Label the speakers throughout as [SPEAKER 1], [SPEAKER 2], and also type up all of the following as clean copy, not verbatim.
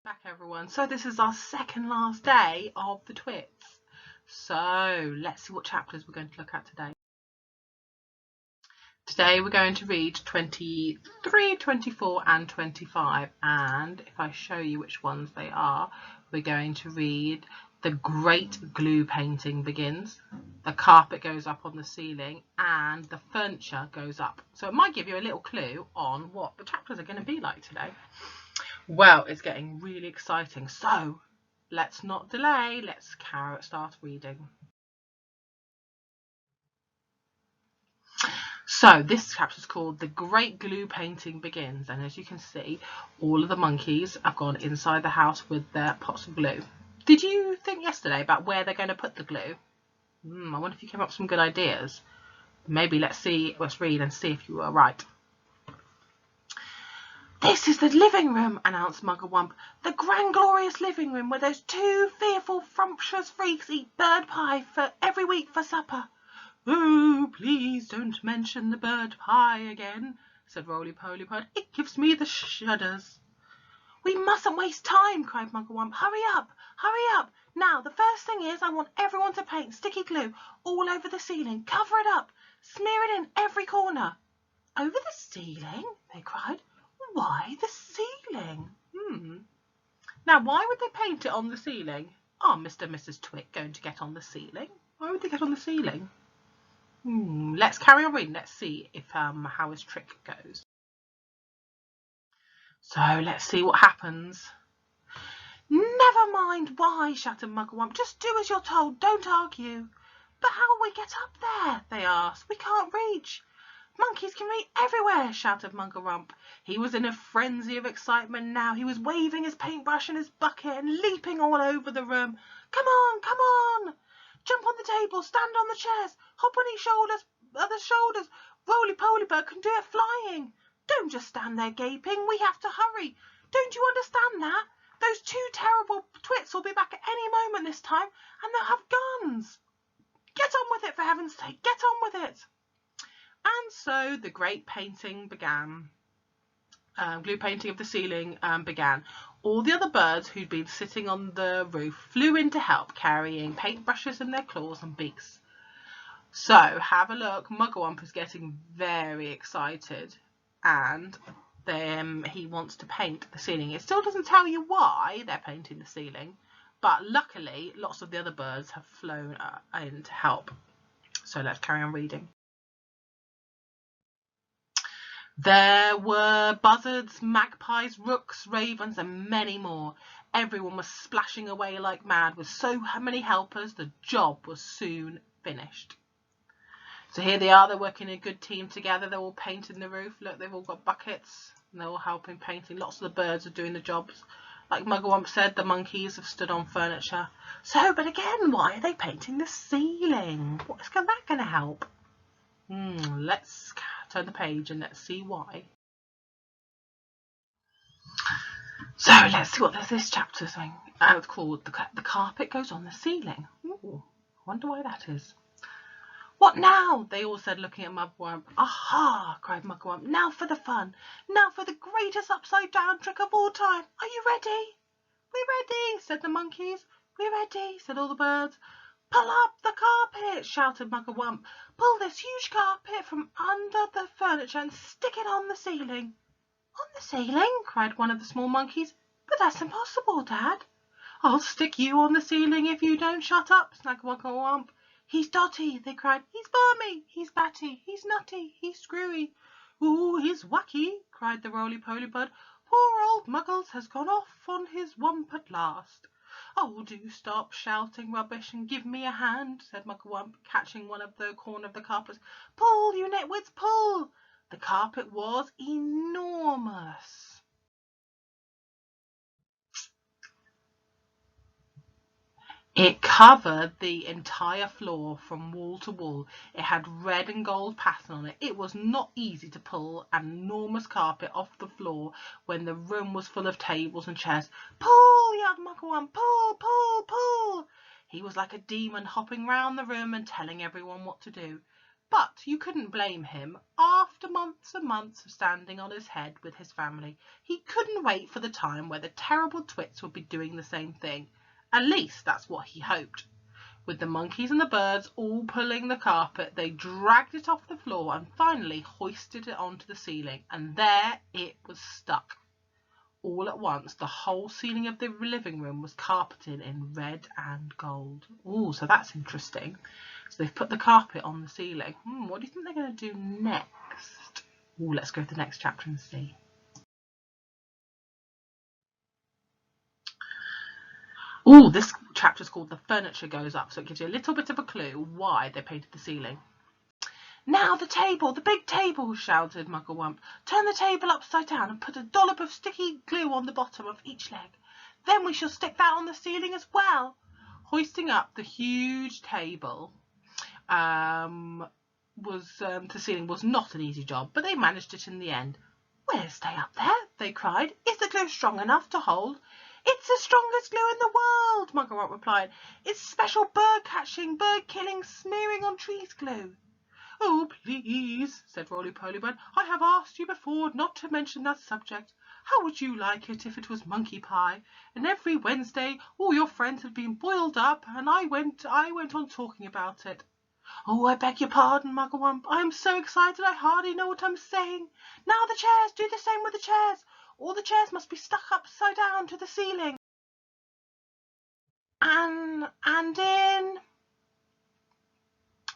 [SPEAKER 1] Back everyone. So this is our second last day of the Twits. So let's see what chapters we're going to look at today. Today we're going to read 23, 24 and 25, and if I show you which ones they are, we're going to read The Great Glue Painting Begins, The Carpet Goes Up on the Ceiling, and The Furniture Goes Up. So it might give you a little clue on what the chapters are going to be like today. Well, it's getting really exciting, so let's not delay, let's start reading. So this chapter is called The Great Glue Painting Begins, and as you can see, all of the monkeys have gone inside the house with their pots of glue. Did you think yesterday about where they're going to put the glue? I wonder if you came up with some good ideas. Maybe let's read and see if you were right. "This is the living room," announced Mugglewump. "The grand glorious living room where those two fearful frumptuous freaks eat bird pie for every week for supper." "Oh, please don't mention the bird pie again," said Roly-Poly Pod. "It gives me the shudders." "We mustn't waste time," cried Mugglewump. "Hurry up, hurry up. Now, the first thing is I want everyone to paint sticky glue all over the ceiling. Cover it up. Smear it in every corner." "Over the ceiling?" they cried. "Why the ceiling?" Now, why would they paint it on the ceiling? Are Mr. and Mrs. Twit going to get on the ceiling? Why would they get on the ceiling? Let's carry on reading. Let's see if how his trick goes. So let's see what happens. "Never mind why," shouted Mugglewump. "Just do as you're told. Don't argue." "But how will we get up there?" they asked. "We can't reach." "Monkeys can reach everywhere," shouted Mugglewump. He was in a frenzy of excitement now. He was waving his paintbrush and his bucket and leaping all over the room. Come on, come on. Jump on the table, stand on the chairs, hop on each other's shoulders. Roly-Poly Bird can do it flying. Don't just stand there gaping. We have to hurry. Don't you understand that? Those two terrible Twits will be back at any moment this time, and they'll have guns. Get on with it, for heaven's sake, get on with it." And so the great painting began. Glue painting of the ceiling began. All the other birds who'd been sitting on the roof flew in to help, carrying paintbrushes in their claws and beaks. So have a look. Mugglewump is getting very excited, and then he wants to paint the ceiling. It still doesn't tell you why they're painting the ceiling, but luckily lots of the other birds have flown in to help. So let's carry on reading. There were buzzards, magpies, rooks, ravens, and many more. Everyone was splashing away like mad. With so many helpers, the job was soon finished. So here they are. They're working in a good team together. They're all painting the roof. Look, they've all got buckets, and they're all helping painting. Lots of the birds are doing the jobs. Like Mugglewump said, the monkeys have stood on furniture. So, but again, why are they painting the ceiling? What's that going to help? Let's turn the page and let's see why. So let's see what this chapter is saying. It's called The Carpet Goes on the Ceiling. I wonder why that is. "What now?" they all said, looking at Mugglewump. "Aha!" cried Mugglewump. "Now for the fun. Now for the greatest upside down trick of all time. Are you ready?" "We're ready," said the monkeys. "We're ready," said all the birds. "Pull up the carpet," shouted Mugglewump. "Pull this huge carpet from under the furniture and stick it on the ceiling." "On the ceiling?" cried one of the small monkeys. "But that's impossible, Dad." "I'll stick you on the ceiling if you don't shut up," snapped Mugglewump. "He's Dotty," they cried. "He's Barmy, he's Batty, he's Nutty, he's Screwy." "Ooh, he's wacky," cried the Roly-Poly Bird. "Poor old Muggles has gone off on his wump at last." "Oh, do stop shouting rubbish and give me a hand," said Mugglewump, catching one of the corner of the carpet. "Pull, you nitwits, pull!" The carpet was enormous. It covered the entire floor from wall to wall. It had red and gold pattern on it. It was not easy to pull an enormous carpet off the floor when the room was full of tables and chairs. "Pull!" yelled Mugglewump. "Pull, pull, pull!" He was like a demon hopping round the room and telling everyone what to do. But you couldn't blame him. After months and months of standing on his head with his family, he couldn't wait for the time where the terrible Twits would be doing the same thing. At least that's what he hoped. With the monkeys and the birds all pulling the carpet, they dragged it off the floor and finally hoisted it onto the ceiling, and there it was stuck. All at once, the whole ceiling of the living room was carpeted in red and gold. Oh, so that's interesting. So they've put the carpet on the ceiling. What do you think they're going to do next? Oh, let's go to the next chapter and see. Oh, this chapter is called The Furniture Goes Up, so it gives you a little bit of a clue why they painted the ceiling. Now the table, the big table, shouted Mugglewump. Turn the table upside down and put a dollop of sticky glue on the bottom of each leg. Then we shall stick that on the ceiling as well. Hoisting up the huge table to the ceiling was not an easy job, but they managed it in the end. We'll stay up there, they cried. Is the glue strong enough to hold? It's the strongest glue in the world, Mugglewump replied. It's special bird-catching, bird-killing, smearing on trees glue. Oh, please, said Roly-Poly-Bird. I have asked you before not to mention that subject. How would you like it if it was monkey pie, and every Wednesday all your friends had been boiled up, and I went on talking about it? Oh, I beg your pardon, Mugglewump. I am so excited I hardly know what I'm saying. Now the chairs, do the same with the chairs. All the chairs must be stuck upside down to the ceiling. And in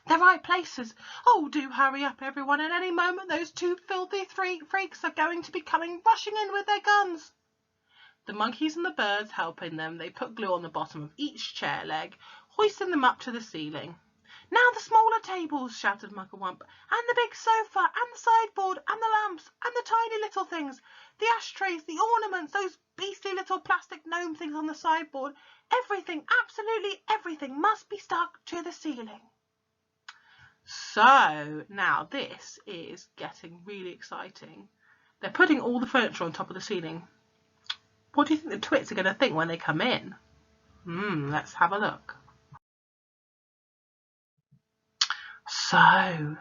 [SPEAKER 1] the right places. Oh, do hurry up, everyone. At any moment, those two filthy freaks are going to be coming rushing in with their guns. The monkeys and the birds helping them, they put glue on the bottom of each chair leg, hoisting them up to the ceiling. Now the smaller tables, shouted Mugglewump, and the big sofa, and the sideboard, and the lamps, and the tiny little things, the ashtrays, the ornaments, those beastly little plastic gnome things on the sideboard. Everything, absolutely everything, must be stuck to the ceiling. So now this is getting really exciting. They're putting all the furniture on top of the ceiling. What do you think the Twits are going to think when they come in? Let's have a look. So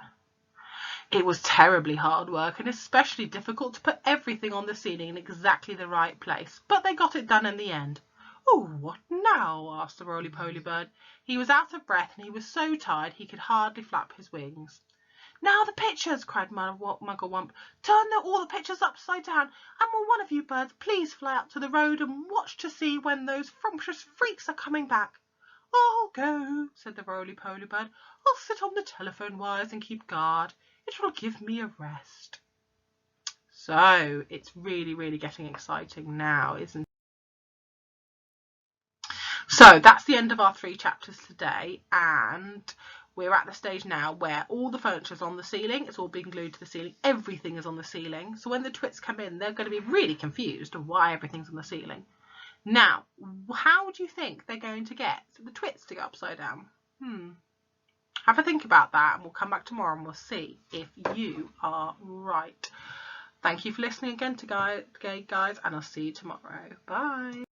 [SPEAKER 1] it was terribly hard work and especially difficult to put everything on the ceiling in exactly the right place, but they got it done in the end. Oh, what now? Asked the Roly-Poly-Bird. He was out of breath and he was so tired he could hardly flap his wings. Now the pictures, cried Mugglewump. Turn all the pictures upside down, and will one of you birds please fly out to the road and watch to see when those frumptuous freaks are coming back? I'll go, said the Roly-Poly-Bird. I'll sit on the telephone wires and keep guard. It will give me a rest. So it's really, really getting exciting now, isn't it? So that's the end of our 3 chapters today, and we're at the stage now where all the furniture is on the ceiling. It's all being glued to the ceiling. Everything is on the ceiling. So when the Twits come in, they're going to be really confused of why everything's on the ceiling. Now, how do you think they're going to get the Twits to go upside down? Have a think about that, and we'll come back tomorrow and we'll see if you are right. Thank you for listening again guys, and I'll see you tomorrow. Bye.